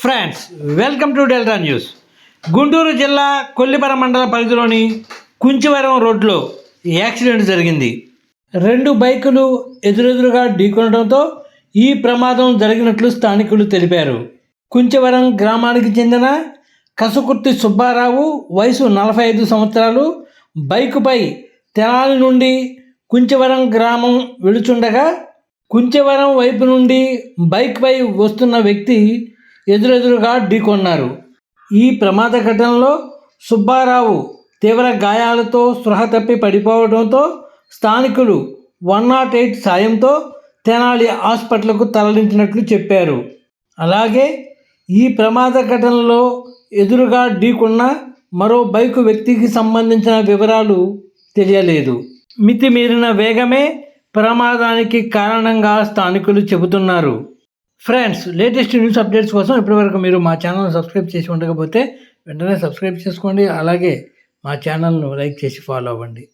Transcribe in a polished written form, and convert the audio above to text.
Friends, welcome to delta news. Guntur జిల్లా కొల్లిపర మండల పరిధిలోని కుంచివరం రోడ్లో యాక్సిడెంట్ జరిగింది. 2 బైకులు ఎదురెదురుగా ఢీకొనడంతో ఈ ప్రమాదం జరిగినట్లు స్థానికులు తెలిపారు. కుంచివరం గ్రామానికి చెందిన కసుకుర్తి సుబ్బారావు వయసు 45 సంవత్సరాలు బైకుపై తెనాలి నుండి కుంచివరం గ్రామం వెళుచుండగా కుంచివరం వైపు నుండి బైక్పై వస్తున్న వ్యక్తి ఎదురెదురుగా ఢీకొన్నారు. ఈ ప్రమాద ఘటనలో సుబ్బారావు తీవ్ర గాయాలతో స్పృహ తప్పి పడిపోవడంతో స్థానికులు 108 సాయంతో తెనాలి హాస్పిటల్కు తరలించినట్లు చెప్పారు. అలాగే ఈ ప్రమాద ఘటనలో ఎదురుగా ఢీకొన్న మరో బైకు వ్యక్తికి సంబంధించిన వివరాలు తెలియలేదు. మితిమీరిన వేగమే ప్రమాదానికి కారణంగా స్థానికులు చెబుతున్నారు. ఫ్రెండ్స్, లేటెస్ట్ న్యూస్ అప్డేట్స్ కోసం ఇప్పటివరకు మీరు మా ఛానల్ సబ్స్క్రైబ్ చేసి ఉండకపోతే వెంటనే సబ్స్క్రైబ్ చేసుకోండి. అలాగే మా ఛానల్ను లైక్ చేసి ఫాలో అవ్వండి.